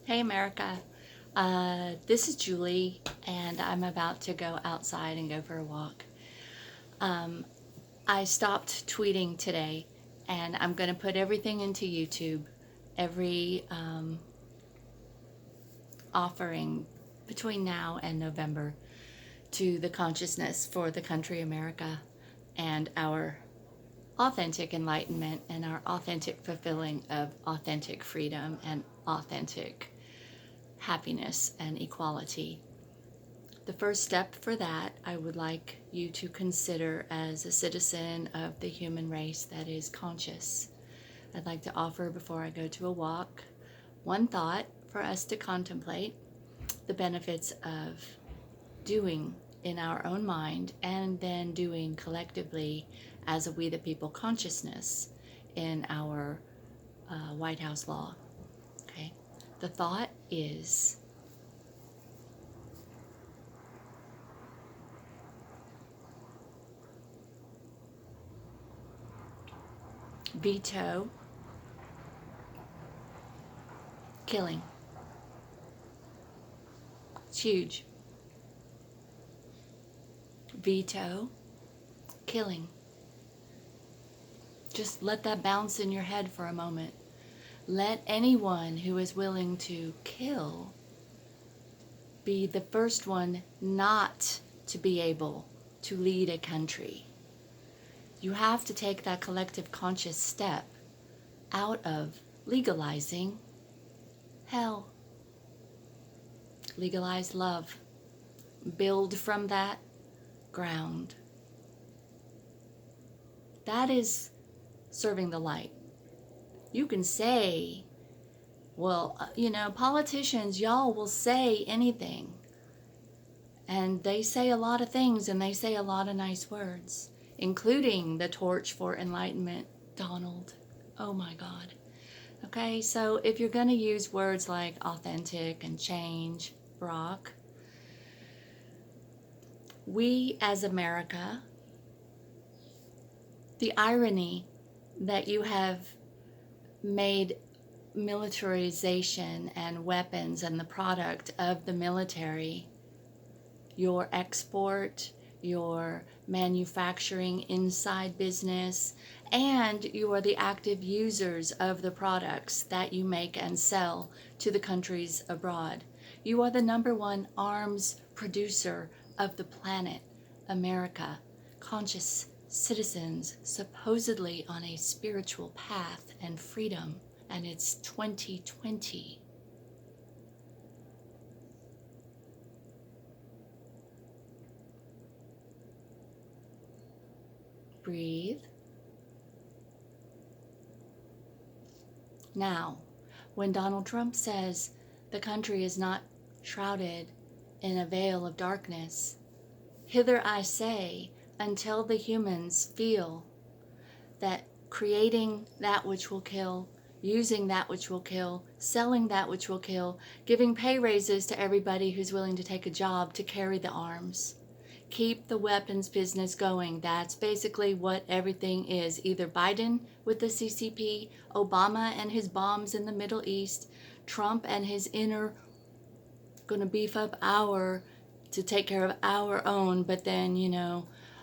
Hey America, this is Julie, and I'm about to go outside and go for a walk. I stopped tweeting today, and I'm going to put everything into YouTube, every offering between now and November to the consciousness for the country America and our authentic enlightenment and our authentic fulfilling of authentic freedom and authentic happiness and equality. The first step for that, I would like you to consider as a citizen of the human race that is conscious. I'd like to offer, before I go to a walk, one thought for us to contemplate the benefits of doing in our own mind and then doing collectively as a We the People consciousness in our White House law. Okay, the thought is, veto killing. It's huge. Veto killing. Just let that bounce in your head for a moment. Let anyone who is willing to kill be the first one not to be able to lead a country. You have to take that collective conscious step out of legalizing hell. Legalize love. Build from that ground. That is serving the light. You can say, well, politicians, y'all will say anything. And they say a lot of things, and they say a lot of nice words, including the torch for enlightenment, Donald. Oh my God. Okay, so if you're going to use words like authentic and change, Brock, we as America, the irony that you have made militarization and weapons and the product of the military your export, your manufacturing inside business, and you are the active users of the products that you make and sell to the countries abroad. You are the #1 arms producer of the planet, America, conscious citizens supposedly on a spiritual path and freedom, and it's 2020. Breathe. Now, when Donald Trump says the country is not shrouded in a veil of darkness, hither I say, until the humans feel that creating that which will kill, using that which will kill, selling that which will kill, giving pay raises to everybody who's willing to take a job to carry the arms, keep the weapons business going. That's basically what everything is. Either Biden with the CCP, Obama and his bombs in the Middle East, Trump and his inner going to beef up to take care of our own, but then,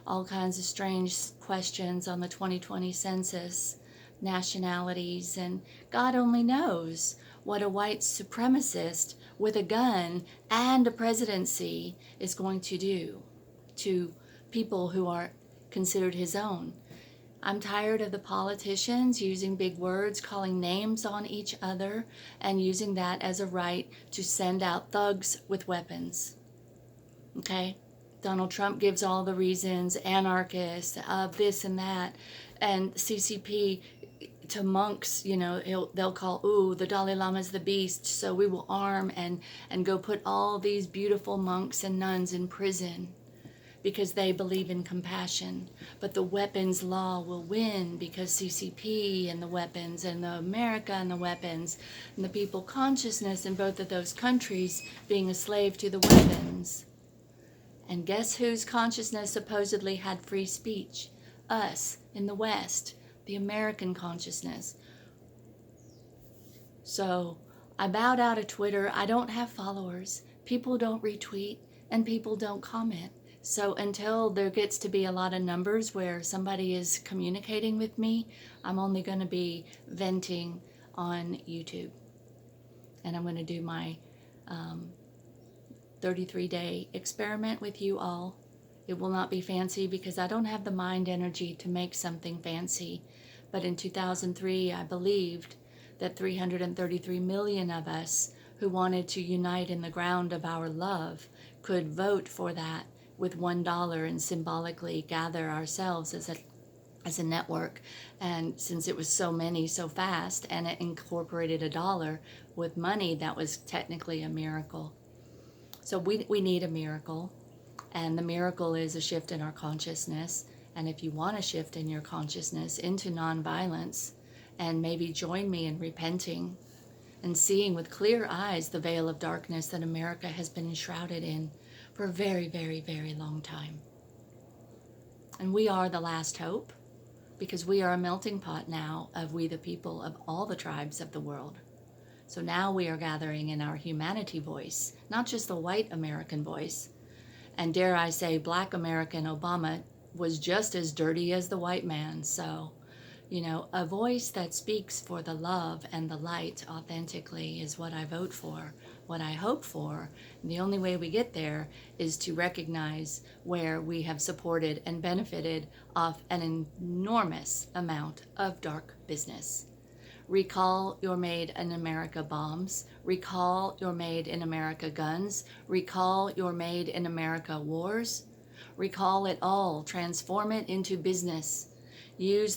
all kinds of strange questions on the 2020 census, nationalities, and God only knows what a white supremacist with a gun and a presidency is going to do to people who are considered his own. I'm tired of the politicians using big words, calling names on each other, and using that as a right to send out thugs with weapons. Okay? Donald Trump gives all the reasons, anarchists, this and that, and CCP to monks, they'll call, the Dalai Lama's the beast, so we will arm and go put all these beautiful monks and nuns in prison because they believe in compassion. But the weapons law will win because CCP and the weapons and the America and the weapons and the people consciousness in both of those countries being a slave to the weapons. And guess whose consciousness supposedly had free speech? Us in the West, the American consciousness. So I bowed out of Twitter. I don't have followers. People don't retweet and people don't comment. So until there gets to be a lot of numbers where somebody is communicating with me, I'm only going to be venting on YouTube. And I'm going to do my 33-day experiment with you all. It will not be fancy because I don't have the mind energy to make something fancy. But in 2003, I believed that 333 million of us who wanted to unite in the ground of our love could vote for that with $1 and symbolically gather ourselves as a network. And since it was so many so fast and it incorporated $1 with money, that was technically a miracle. So we need a miracle, and the miracle is a shift in our consciousness. And if you want to shift in your consciousness into nonviolence, and maybe join me in repenting and seeing with clear eyes the veil of darkness that America has been enshrouded in for a very, very, very long time. And we are the last hope, because we are a melting pot now of we the people of all the tribes of the world. So now we are gathering in our humanity voice, not just the white American voice. And dare I say, Black American Obama was just as dirty as the white man. So, a voice that speaks for the love and the light authentically is what I vote for, what I hope for. And the only way we get there is to recognize where we have supported and benefited off an enormous amount of dark business. Recall your Made in America bombs. Recall your Made in America guns. Recall your Made in America wars. Recall it all. Transform it into business. Use